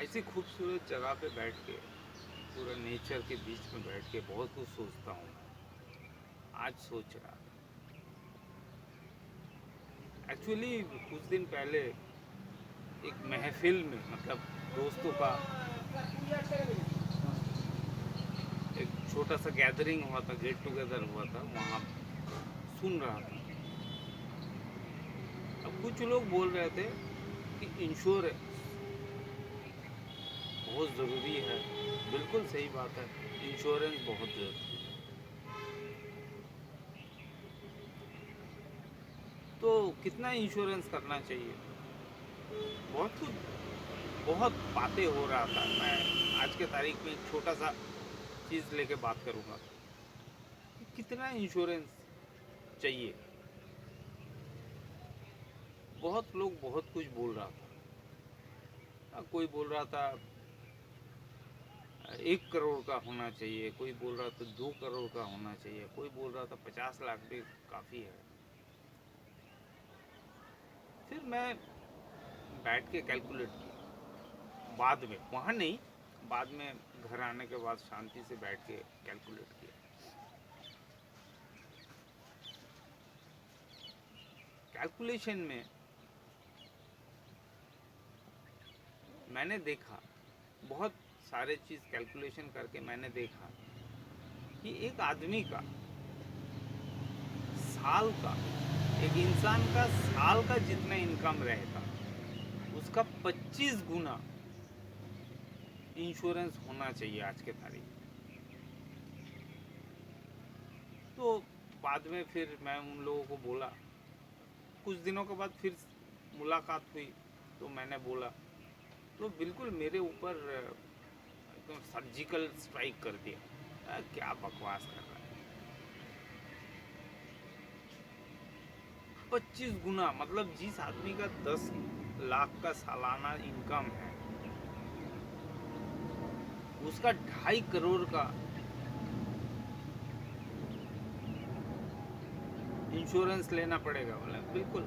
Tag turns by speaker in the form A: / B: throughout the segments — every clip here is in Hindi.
A: ऐसी खूबसूरत जगह पे बैठ के पूरा नेचर के बीच में बैठ के बहुत कुछ सोचता हूँ मैं। आज सोच रहा था एक्चुअली कुछ दिन पहले एक महफिल में मतलब दोस्तों का एक छोटा सा गैदरिंग हुआ था, गेट टुगेदर हुआ था, वहाँ सुन रहा था। अब कुछ लोग बोल रहे थे कि इंश्योरेंस बहुत ज़रूरी है। बिल्कुल सही बात है, इंश्योरेंस बहुत ज़रूरी है। तो कितना इंश्योरेंस करना चाहिए, बहुत कुछ बहुत बातें हो रहा था। मैं आज के तारीख में एक छोटा सा चीज़ लेके बात करूँगा कि कितना इंश्योरेंस चाहिए। बहुत लोग बहुत कुछ बोल रहा था। कोई बोल रहा था 1 करोड़ का होना चाहिए, कोई बोल रहा था 2 करोड़ का होना चाहिए, कोई बोल रहा था 50 लाख भी काफ़ी है। फिर मैं बैठ के कैलकुलेट किया, बाद में वहाँ नहीं, बाद में घर आने के बाद शांति से बैठ के कैलकुलेट किया। कैलकुलेशन में मैंने देखा, बहुत सारे चीज़ कैलकुलेशन करके मैंने देखा कि एक आदमी का साल का, एक इंसान का साल का जितना इनकम रहेगा उसका 25 गुना इंश्योरेंस होना चाहिए आज के तारीख में। तो बाद में फिर मैं उन लोगों को बोला, कुछ दिनों के बाद फिर मुलाकात हुई, तो मैंने बोला, तो बिल्कुल मेरे ऊपर एकदम सर्जिकल स्ट्राइक कर दिया। क्या बकवास कर रहा है, 25 गुना मतलब जिस आदमी का 10 लाख का सालाना इनकम है उसका 2.5 करोड़ का इंश्योरेंस लेना पड़ेगा। बोले बिल्कुल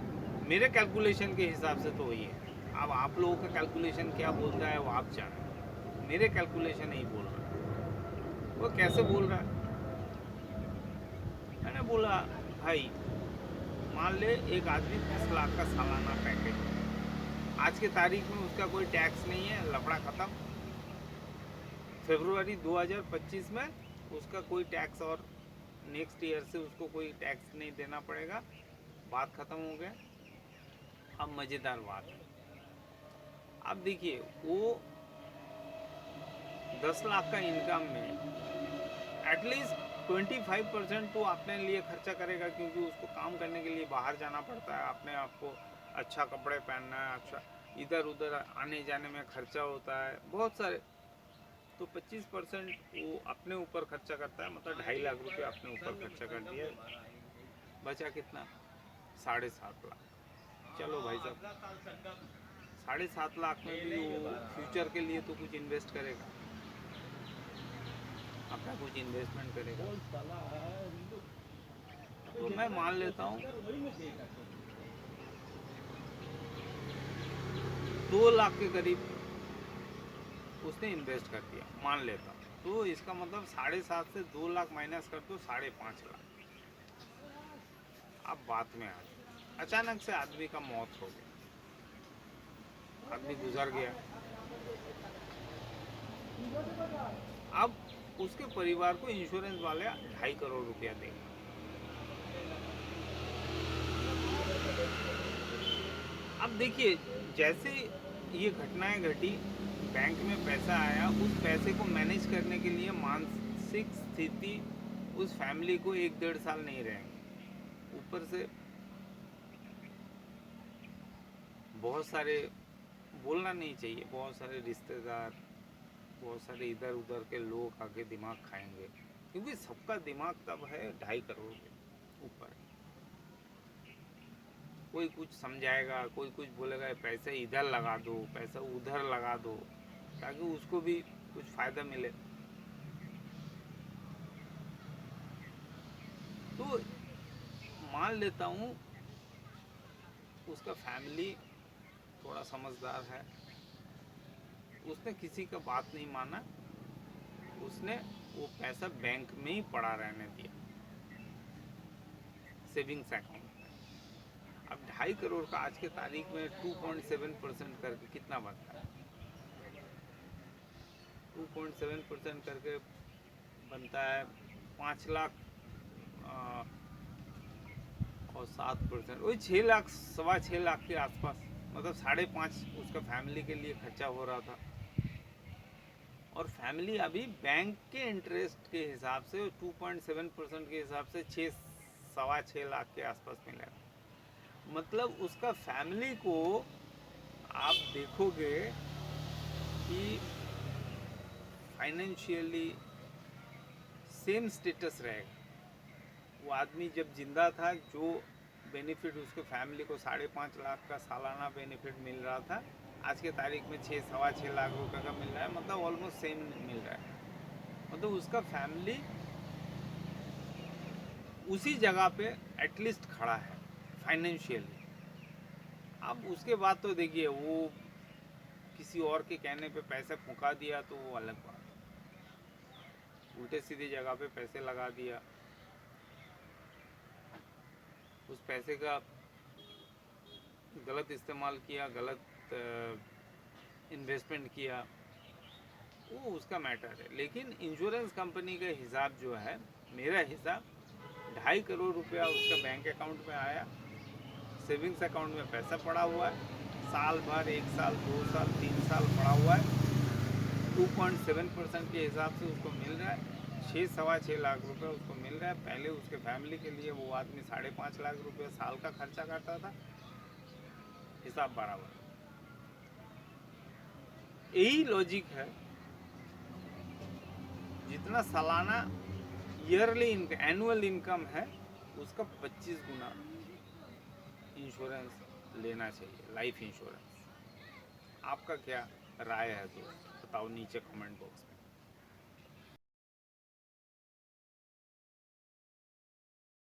A: मेरे कैलकुलेशन के हिसाब से तो वही है। अब आप लोगों का कैलकुलेशन क्या बोलता है वो आप जाने, मेरे कैलकुलेशन नहीं बोल रहा है। वो कैसे बोल रहा है? मैंने बोला भाई, मान ले एक आदमी 10 लाख का सालाना पैकेज है, आज के तारीख में उसका कोई टैक्स नहीं है, लफड़ा ख़त्म। फरवरी 2025 में उसका कोई टैक्स, और नेक्स्ट ईयर से उसको कोई टैक्स नहीं देना पड़ेगा, बात ख़त्म हो गया। अब मज़ेदार बात है, अब देखिए वो 10 लाख का इनकम में एटलीस्ट 25% तो अपने लिए खर्चा करेगा, क्योंकि उसको काम करने के लिए बाहर जाना पड़ता है, अपने आप को अच्छा कपड़े पहनना है, अच्छा इधर उधर आने जाने में खर्चा होता है बहुत सारे। तो 25% वो अपने ऊपर खर्चा करता है, मतलब 2.5 लाख रुपये अपने ऊपर खर्चा कर दिया, बचा कितना? 7.5 लाख। चलो भाई साहब, 7.5 लाख में भी वो फ्यूचर के लिए तो कुछ इन्वेस्ट करेगा, अपना कुछ इन्वेस्टमेंट करेगा। तो मैं मान लेता हूँ 2 लाख के करीब उसने इन्वेस्ट कर दिया, मान लेता हूँ। तो इसका मतलब 7.5 से 2 लाख माइनस कर दो, 5.5 लाख। अब बात में आ गया, अचानक से आदमी का मौत हो गया, आदमी गुजर गया। अब उसके परिवार को इंश्योरेंस वाले 2.5 करोड़ रुपया देंगे। अब देखिए, जैसे ये घटनाएं घटी, बैंक में पैसा आया, उस पैसे को मैनेज करने के लिए मानसिक स्थिति उस फैमिली को 1 डेढ़ साल नहीं रहेंगे। ऊपर से बहुत सारे, बोलना नहीं चाहिए, बहुत सारे रिश्तेदार, बहुत सारे इधर उधर के लोग आके दिमाग खाएंगे, क्योंकि सबका दिमाग तब है 2.5 करोड़ के ऊपर। कोई कुछ समझाएगा, कोई कुछ बोलेगा पैसे इधर लगा दो, पैसा उधर लगा दो, ताकि उसको भी कुछ फ़ायदा मिले। तो मान लेता हूँ उसका फैमिली थोड़ा समझदार है, उसने किसी का बात नहीं माना, उसने वो पैसा बैंक में ही पड़ा रहने दिया, सेविंग्स अकाउंट में। अब 2.5 करोड़ का आज के तारीख में 2.7% करके कितना बनता है? 2.7% करके बनता है 5 लाख और 7%, वही 6 लाख, 6.25 लाख के आसपास, मतलब 5.5 उसका फैमिली के लिए खर्चा हो रहा था। और फैमिली अभी बैंक के इंटरेस्ट के हिसाब से 2.7% के हिसाब से 6.25 लाख के आसपास मिलेगा। मतलब उसका फैमिली को आप देखोगे कि फाइनेंशियली सेम स्टेटस रहेगा। वो आदमी जब जिंदा था, जो बेनिफिट उसके फैमिली को 5.5 लाख का सालाना बेनिफिट मिल रहा था, आज के तारीख में 6-6.25 लाख रुपए का मिल रहा है, मतलब ऑलमोस्ट सेम मिल रहा है। मतलब उसका फैमिली उसी जगह पे एटलीस्ट खड़ा है फाइनेंशियली। अब उसके बाद तो देखिए, वो किसी और के कहने पे पैसे फुका दिया तो वो अलग बात है, उल्टे सीधी जगह पे पैसे लगा दिया, उस पैसे का गलत इस्तेमाल किया, गलत इन्वेस्टमेंट किया, वो उसका मैटर है। लेकिन इंश्योरेंस कंपनी का हिसाब जो है, मेरा हिसाब 2.5 करोड़ रुपया उसका बैंक अकाउंट में आया, सेविंग्स अकाउंट में पैसा पड़ा हुआ है, साल भर, 1 साल, 2 साल, 3 साल पड़ा हुआ है, 2.7% के हिसाब से उसको मिल रहा है, 6-6.25 लाख रुपए उसको मिल रहा है। पहले उसके फैमिली के लिए वो आदमी 5.5 लाख रुपये साल का खर्चा करता था, हिसाब बराबर। यही लॉजिक है, जितना सालाना ईयरली एनुअल इनकम है, उसका 25 गुना इंश्योरेंस लेना चाहिए, लाइफ इंश्योरेंस। आपका क्या राय है दोस्त, बताओ नीचे कमेंट बॉक्स में।